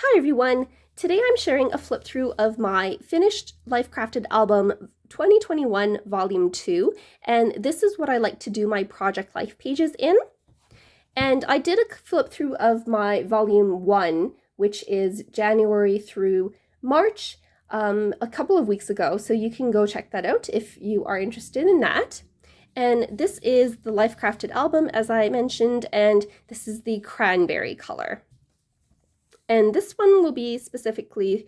Hi everyone! Today I'm sharing a flip through of my finished Life Crafted album 2021 Volume 2, and this is what I like to do my project life pages in. And I did a flip through of my Volume 1, which is January through March, a couple of weeks ago, so you can go check that out if you are interested in that. And this is the Life Crafted album, as I mentioned, and this is the cranberry color. And this one will be specifically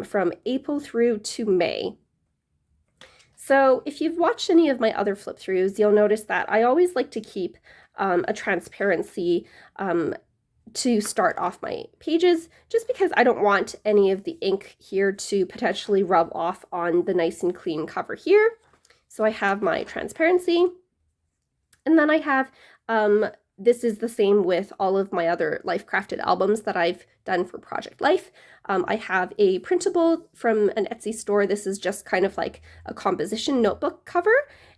from April through to May. So if you've watched any of my other flip throughs, you'll notice that I always like to keep a transparency to start off my pages, just because I don't want any of the ink here to potentially rub off on the nice and clean cover here. So I have my transparency, and then I have this is the same with all of my other Life Crafted albums that I've done for Project Life. I have a printable from an Etsy store. This is just kind of like a composition notebook cover,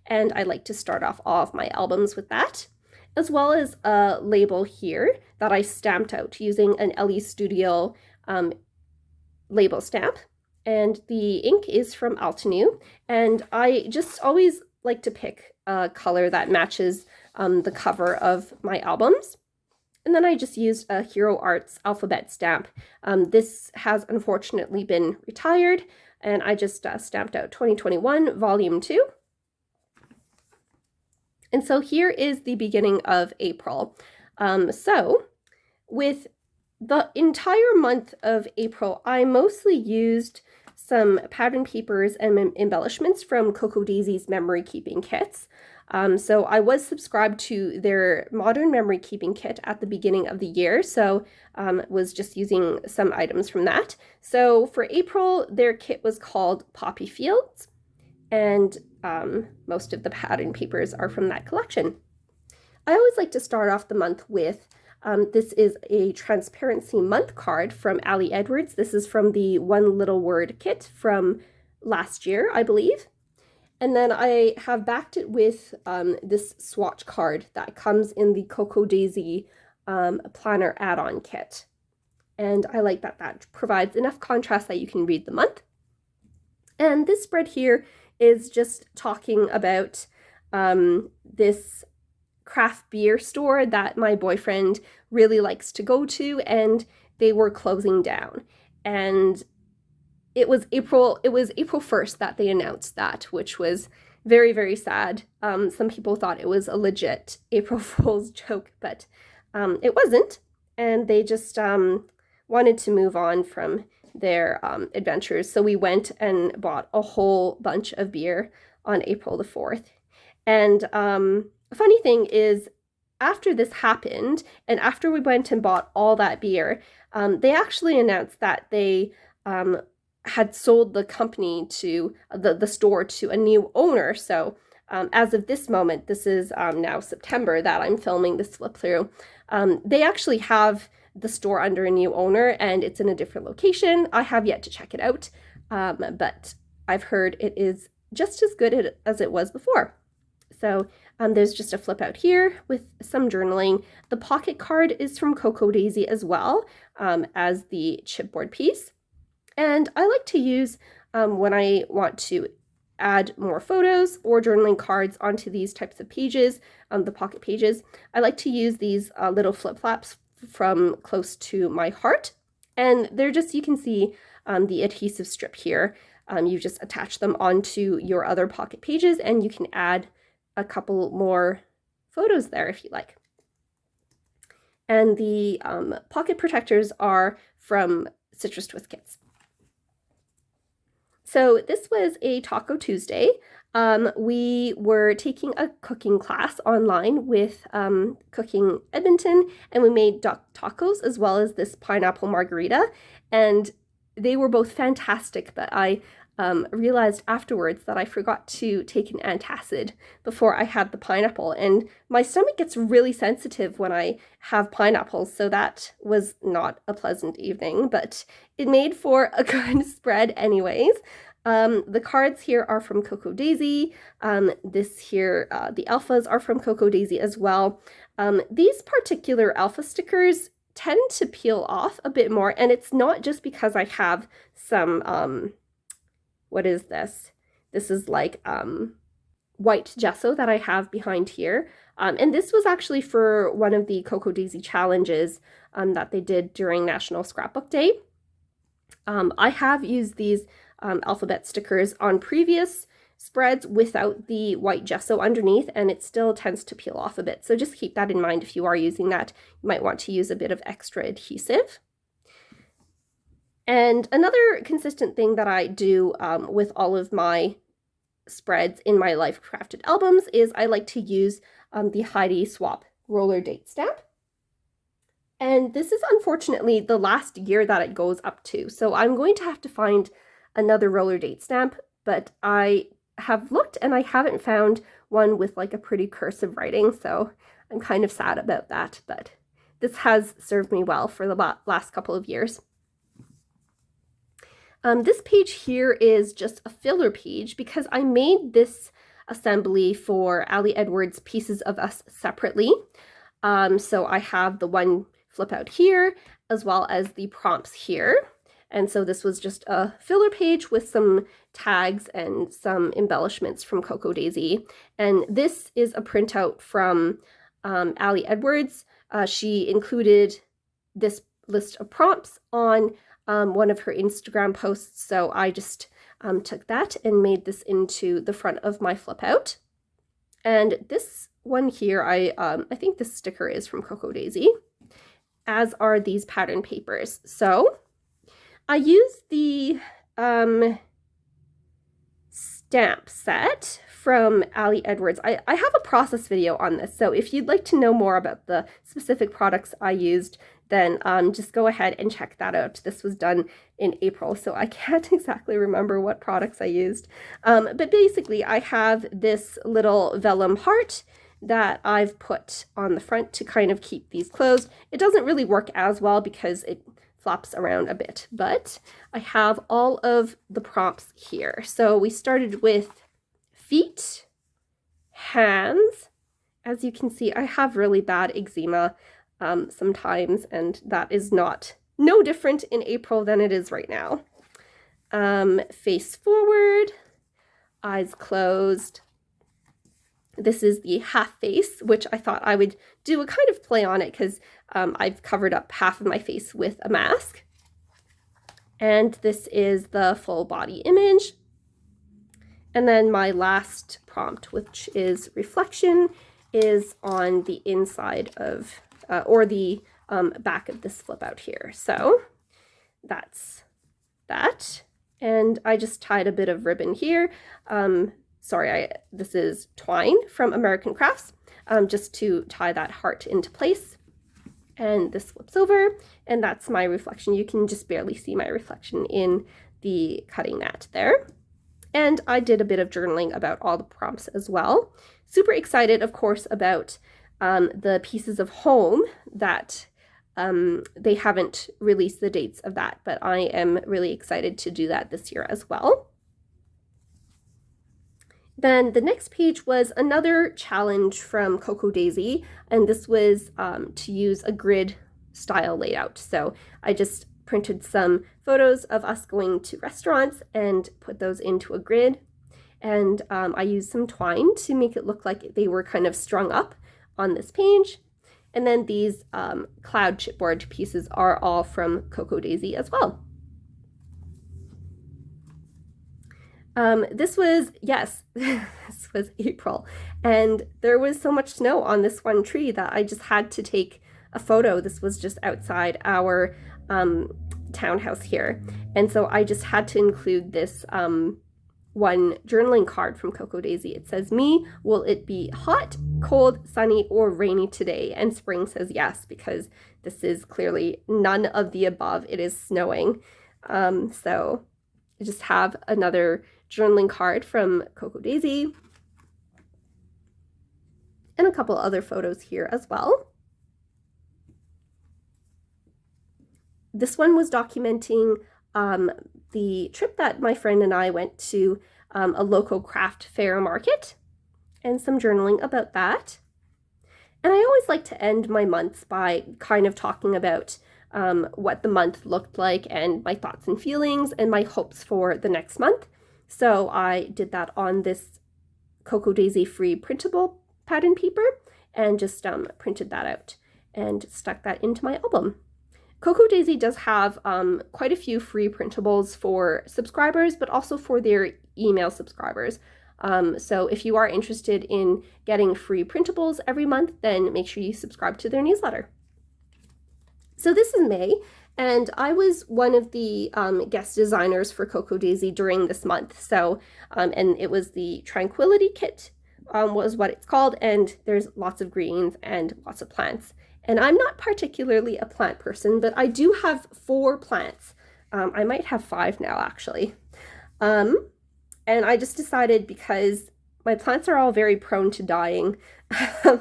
and I like to start off all of my albums with that, as well as a label here that I stamped out using an LE Studio label stamp. And the ink is from Altenew, and I just always like to pick a color that matches the cover of my albums. And then I just used a Hero Arts alphabet stamp. This has unfortunately been retired, and I just stamped out 2021 Volume 2. And so here is the beginning of April. So with the entire month of April, I mostly used some pattern papers and embellishments from Cocoa Daisy's memory keeping kits. So I was subscribed to their modern memory keeping kit at the beginning of the year, so was just using some items from that. So for April, their kit was called Poppy Fields, and most of the pattern papers are from that collection. I always like to start off the month with this is a transparency month card from Ali Edwards. This is from the One Little Word kit from last year, I believe. And then I have backed it with this swatch card that comes in the Cocoa Daisy planner add-on kit. And I like that that provides enough contrast that you can read the month. And this spread here is just talking about this craft beer store that my boyfriend really likes to go to, and they were closing down. And it was April 1st that they announced that, which was very, very sad. Some people thought it was a legit April Fool's joke, but it wasn't. And they just wanted to move on from their adventures. So we went and bought a whole bunch of beer on April the 4th. And a funny thing is, after this happened, and after we went and bought all that beer, they actually announced that they had sold the company to the store to a new owner. So as of this moment, this is now September that I'm filming this flip through, they actually have the store under a new owner, and it's in a different location. I have yet to check it out, but I've heard it is just as good as it was before. So there's just a flip out here with some journaling. The pocket card is from Cocoa Daisy as well as the chipboard piece. And I like to use, when I want to add more photos or journaling cards onto these types of pages, the pocket pages, I like to use these little flip-flaps from Close to My Heart. And they're just, you can see the adhesive strip here. You just attach them onto your other pocket pages, and you can add a couple more photos there if you like. And the pocket protectors are from Citrus Twist Kits. So this was a Taco Tuesday. We were taking a cooking class online with Cooking Edmonton, and we made duck tacos as well as this pineapple margarita, and they were both fantastic, but I realized afterwards that I forgot to take an antacid before I had the pineapple, and my stomach gets really sensitive when I have pineapples, so that was not a pleasant evening, but it made for a good spread anyways. The cards here are from Cocoa Daisy. This here, the alphas are from Cocoa Daisy as well. These particular alpha stickers tend to peel off a bit more, and it's not just because I have some, what is this? This is like white gesso that I have behind here. And this was actually for one of the Cocoa Daisy challenges that they did during National Scrapbook Day. I have used these alphabet stickers on previous spreads without the white gesso underneath, and it still tends to peel off a bit. So just keep that in mind if you are using that. You might want to use a bit of extra adhesive. And another consistent thing that I do with all of my spreads in my Life Crafted albums is I like to use the Heidi Swap roller date stamp. And this is unfortunately the last year that it goes up to. So I'm going to have to find another roller date stamp, but I have looked and I haven't found one with like a pretty cursive writing. So I'm kind of sad about that, but this has served me well for the last couple of years. This page here is just a filler page because I made this assembly for Ali Edwards' Pieces of Us separately. So I have the one flip out here as well as the prompts here. And so this was just a filler page with some tags and some embellishments from Cocoa Daisy. And this is a printout from Ali Edwards. She included this list of prompts on one of her Instagram posts, so I just took that and made this into the front of my flip out. And this one here, I think this sticker is from Cocoa Daisy, as are these pattern papers. So I used the stamp set from Ali Edwards. I have a process video on this, so if you'd like to know more about the specific products I used, then just go ahead and check that out. This was done in April, so I can't exactly remember what products I used. But basically, I have this little vellum heart that I've put on the front to kind of keep these closed. It doesn't really work as well because it flops around a bit, but I have all of the prompts here. So we started with feet, hands. As you can see, I have really bad eczema sometimes, and that is no different in April than it is right now. Face forward, eyes closed. This is the half face, which I thought I would do a kind of play on it because I've covered up half of my face with a mask. And this is the full body image. And then my last prompt, which is reflection, is on the inside of, or the back of this flip out here. So that's that. And I just tied a bit of ribbon here. This is twine from American Crafts, just to tie that heart into place. And this flips over, and that's my reflection. You can just barely see my reflection in the cutting mat there. And I did a bit of journaling about all the prompts as well. Super excited, of course, about the pieces of home that they haven't released the dates of that, but I am really excited to do that this year as well. Then the next page was another challenge from Cocoa Daisy, and this was to use a grid style layout. So I just printed some photos of us going to restaurants and put those into a grid. And I used some twine to make it look like they were kind of strung up on this page. And then these cloud chipboard pieces are all from Cocoa Daisy as well. This was April, and there was so much snow on this one tree that I just had to take a photo. This was just outside our townhouse here, and so I just had to include this one journaling card from Cocoa Daisy. It says, "Me, will it be hot, cold, sunny, or rainy today?" And Spring says yes, because this is clearly none of the above. It is snowing. So I just have another journaling card from Cocoa Daisy and a couple other photos here as well. This one was documenting the trip that my friend and I went to a local craft fair market, and some journaling about that. And I always like to end my months by kind of talking about what the month looked like and my thoughts and feelings and my hopes for the next month. So I did that on this Cocoa Daisy free printable pattern paper and just printed that out and stuck that into my album. Cocoa Daisy does have quite a few free printables for subscribers, but also for their email subscribers. So if you are interested in getting free printables every month, then make sure you subscribe to their newsletter. So this is May, and I was one of the guest designers for Cocoa Daisy during this month. So, and it was the Tranquility Kit was what it's called, and there's lots of greens and lots of plants. And I'm not particularly a plant person, but I do have 4 plants. I might have 5 now, actually. And I just decided, because my plants are all very prone to dying, I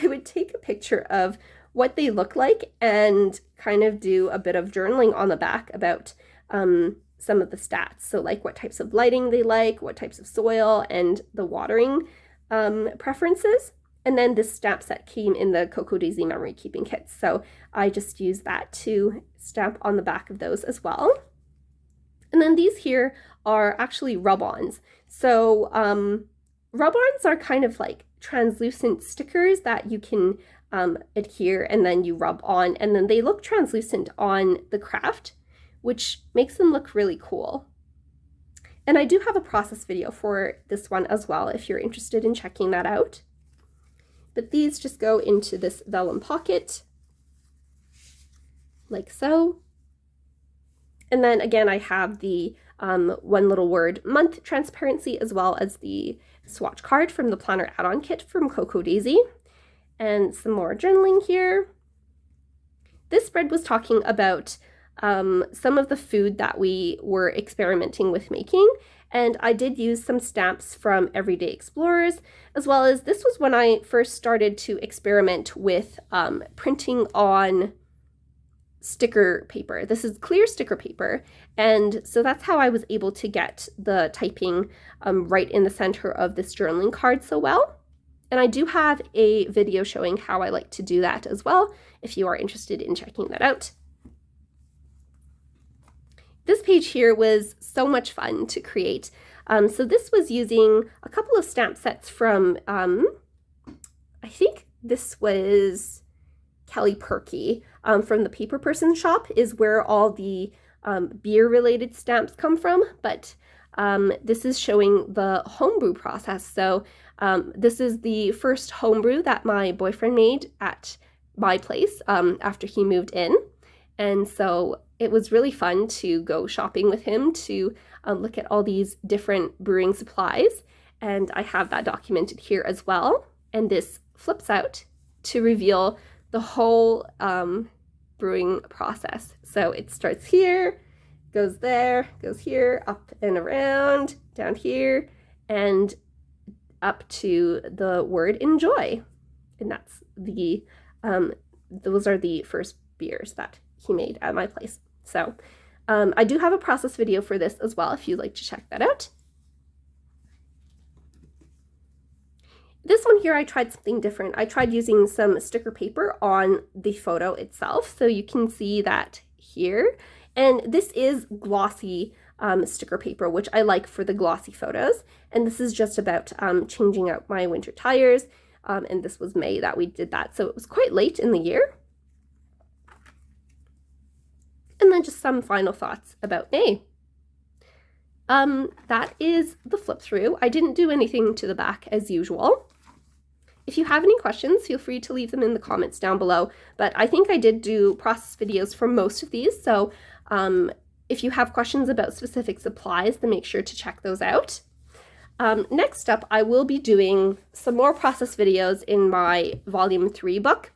would take a picture of what they look like and kind of do a bit of journaling on the back about some of the stats. So like what types of lighting they like, what types of soil, and the watering preferences. And then this stamp set came in the Cocoa Daisy memory keeping kits. So I just used that to stamp on the back of those as well. And then these here are actually rub-ons. So rub-ons are kind of like translucent stickers that you can adhere and then you rub on, and then they look translucent on the craft, which makes them look really cool. And I do have a process video for this one as well if you're interested in checking that out. But these just go into this vellum pocket like so. And then again, I have the one little word month transparency, as well as the swatch card from the planner add-on kit from Cocoa Daisy. And some more journaling here. This spread was talking about some of the food that we were experimenting with making, and I did use some stamps from Everyday Explorers, as well as this was when I first started to experiment with printing on sticker paper. This is clear sticker paper, and so that's how I was able to get the typing right in the center of this journaling card so well. And I do have a video showing how I like to do that as well, if you are interested in checking that out. This page here was so much fun to create. So this was using a couple of stamp sets from, I think this was Kelly Perky from the Paper Person shop, is where all the beer-related stamps come from, but this is showing the homebrew process. So this is the first homebrew that my boyfriend made at my place after he moved in. And so it was really fun to go shopping with him to look at all these different brewing supplies. And I have that documented here as well. And this flips out to reveal the whole brewing process. So it starts here, goes there, goes here, up and around, down here, and up to the word enjoy. And that's the, those are the first beers that he made at my place. So I do have a process video for this as well, if you'd like to check that out. This one here, I tried something different. I tried using some sticker paper on the photo itself, so you can see that here. And this is glossy sticker paper, which I like for the glossy photos. And this is just about changing out my winter tires. And this was May that we did that, so it was quite late in the year. And then just some final thoughts about May. That is the flip through. I didn't do anything to the back as usual. If you have any questions, feel free to leave them in the comments down below, but I think I did do process videos for most of these, so if you have questions about specific supplies, then make sure to check those out. Next up, I will be doing some more process videos in my Volume 3 book.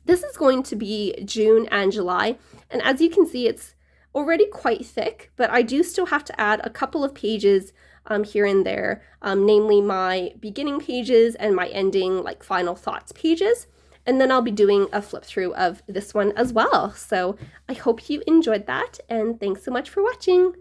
This is going to be June and July, and as you can see, it's already quite thick, but I do still have to add a couple of pages here and there, namely my beginning pages and my ending, like final thoughts pages. And then I'll be doing a flip through of this one as well. So I hope you enjoyed that, and thanks so much for watching.